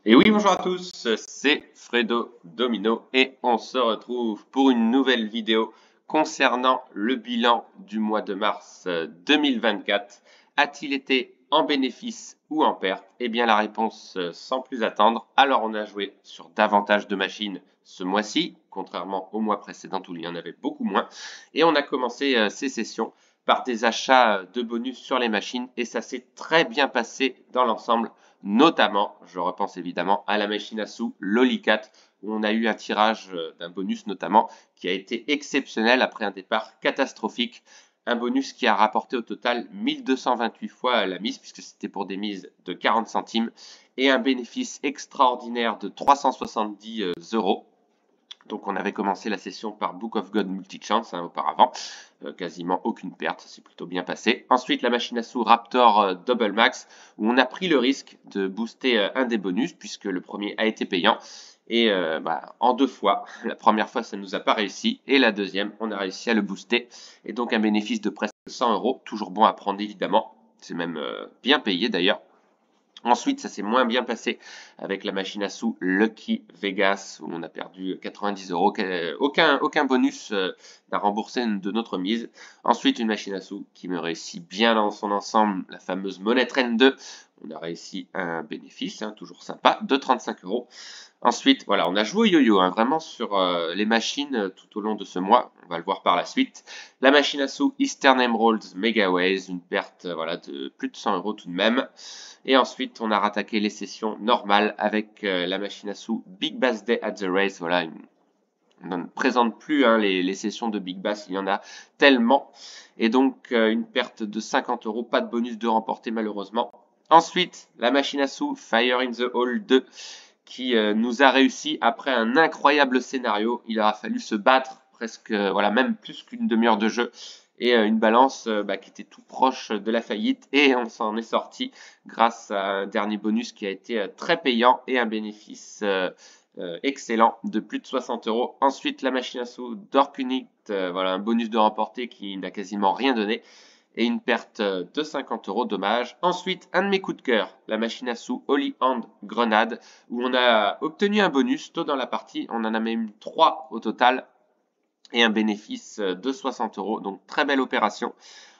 Et oui, bonjour à tous, c'est Fredo Domino et on se retrouve pour une nouvelle vidéo concernant le bilan du mois de mars 2024. A-t-il été en bénéfice ou en perte? Eh bien la réponse sans plus attendre. Alors on a joué sur davantage de machines ce mois-ci, contrairement au mois précédent où il y en avait beaucoup moins. Et on a commencé ces sessions par des achats de bonus sur les machines et ça s'est très bien passé dans l'ensemble. Notamment, je repense évidemment à la machine à sous Lollicat, où on a eu un tirage d'un bonus notamment qui a été exceptionnel après un départ catastrophique. Un bonus qui a rapporté au total 1228 fois la mise, puisque c'était pour des mises de 40 centimes, et un bénéfice extraordinaire de 370 euros. Donc on avait commencé la session par Book of God Multichance auparavant, quasiment aucune perte, c'est plutôt bien passé. Ensuite la machine à sous Raptor Double Max, où on a pris le risque de booster un des bonus, puisque le premier a été payant. Et en deux fois, la première fois ça ne nous a pas réussi, et la deuxième on a réussi à le booster. Et donc un bénéfice de presque 100 euros, toujours bon à prendre évidemment, c'est même bien payé d'ailleurs. Ensuite, ça s'est moins bien passé avec la machine à sous Lucky Vegas, où on a perdu 90 euros. Aucun bonus n'a remboursé de notre mise. Ensuite, une machine à sous qui me réussit bien dans son ensemble, la fameuse Money Trend 2. On a réussi un bénéfice, toujours sympa, de 35 euros. Ensuite, voilà, on a joué au yo-yo, vraiment sur les machines tout au long de ce mois. On va le voir par la suite. La machine à sous Eastern Emeralds Megaways, une perte de plus de 100 euros tout de même. Et ensuite, on a rattaqué les sessions normales avec la machine à sous Big Bass Day at the Race. Voilà, on ne présente plus les sessions de Big Bass, il y en a tellement. Et donc, une perte de 50 euros, pas de bonus de remporter malheureusement. Ensuite, la machine à sous Fire in the Hall 2 qui nous a réussi après un incroyable scénario. Il aura fallu se battre presque, même plus qu'une demi-heure de jeu et une balance qui était tout proche de la faillite et on s'en est sorti grâce à un dernier bonus qui a été très payant et un bénéfice excellent de plus de 60 euros. Ensuite, la machine à sous Dorkunit, un bonus de remporté qui n'a quasiment rien donné et une perte de 50 euros, dommage. Ensuite, un de mes coups de cœur, la machine à sous Holy Hand Grenade, où on a obtenu un bonus tôt dans la partie. On en a même 3 au total et un bénéfice de 60 euros. Donc, très belle opération.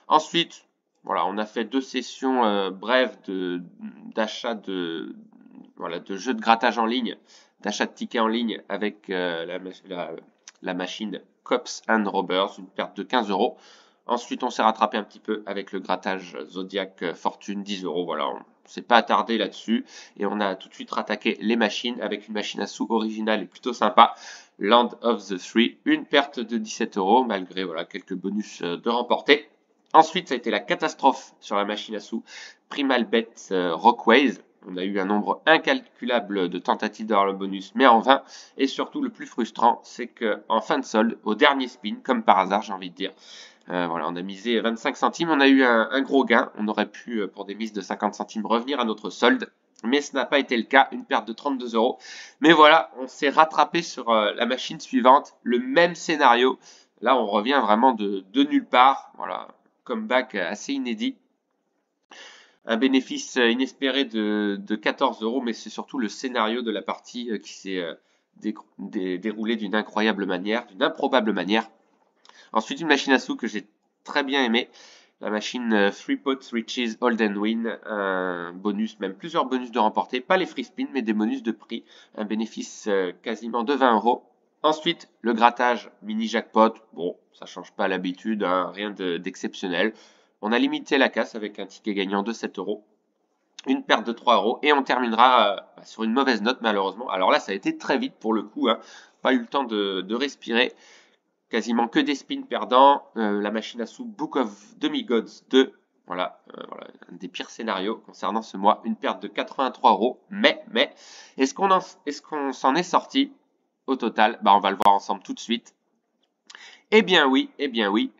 Ensuite, voilà, on a fait 2 sessions brèves d'achat de jeux de grattage en ligne, d'achat de tickets en ligne avec la machine Cops and Robbers, une perte de 15 euros. Ensuite, on s'est rattrapé un petit peu avec le grattage Zodiac Fortune, 10 euros. Voilà, on s'est pas attardé là-dessus. Et on a tout de suite rattaqué les machines avec une machine à sous originale et plutôt sympa. Land of the Three, une perte de 17 euros malgré quelques bonus de remportés. Ensuite, ça a été la catastrophe sur la machine à sous Primal Bet Rockways. On a eu un nombre incalculable de tentatives d'avoir le bonus, mais en vain. Et surtout, le plus frustrant, c'est qu'en fin de solde, au dernier spin, comme par hasard, j'ai envie de dire, on a misé 25 centimes, on a eu un gros gain. On aurait pu, pour des mises de 50 centimes, revenir à notre solde. Mais ce n'a pas été le cas, une perte de 32 euros. Mais voilà, on s'est rattrapé sur la machine suivante, le même scénario. Là, on revient vraiment de nulle part. Voilà, comeback assez inédit. Un bénéfice inespéré de 14 euros, mais c'est surtout le scénario de la partie qui s'est déroulé d'une incroyable manière, d'une improbable manière. Ensuite, une machine à sous que j'ai très bien aimée, la machine 3 Pots Riches Hold and Win, un bonus, même plusieurs bonus de remporter, pas les free spin, mais des bonus de prix, un bénéfice quasiment de 20 euros. Ensuite, le grattage mini jackpot, bon, ça change pas l'habitude, rien d'exceptionnel. On a limité la casse avec un ticket gagnant de 7 euros, une perte de 3 euros, et on terminera sur une mauvaise note malheureusement. Alors là, ça a été très vite pour le coup, pas eu le temps de respirer. Quasiment que des spins perdants. La machine à sous Book of Demigods 2. Voilà, un des pires scénarios concernant ce mois. Une perte de 83 euros. Mais, est-ce qu'on s'en est sorti au total? On va le voir ensemble tout de suite. Eh bien oui,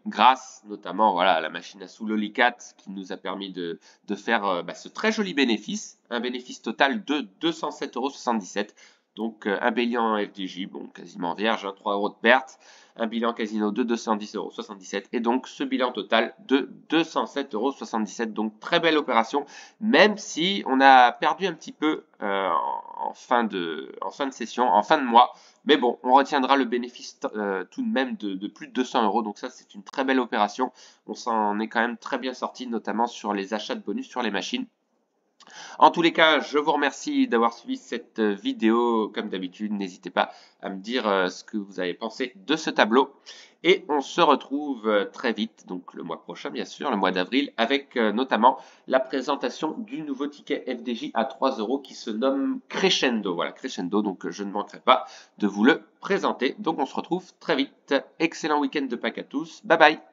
grâce notamment à la machine à sous Lollicat qui nous a permis de faire ce très joli bénéfice, un bénéfice total de 207,77 €. Donc un bilan FDJ, bon quasiment vierge, hein, 3 € de perte. Un bilan casino de 210,77 € et donc ce bilan total de 207,77 €. Donc très belle opération, même si on a perdu un petit peu en fin de session, en fin de mois. Mais bon, on retiendra le bénéfice tout de même de plus de 200 €. Donc ça, c'est une très belle opération. On s'en est quand même très bien sorti, notamment sur les achats de bonus sur les machines. En tous les cas, je vous remercie d'avoir suivi cette vidéo. Comme d'habitude, n'hésitez pas à me dire ce que vous avez pensé de ce tableau. Et on se retrouve très vite, donc le mois prochain bien sûr, le mois d'avril, avec notamment la présentation du nouveau ticket FDJ à 3 € qui se nomme Crescendo. Voilà, Crescendo, donc je ne manquerai pas de vous le présenter. Donc on se retrouve très vite. Excellent week-end de Pâques à tous. Bye bye.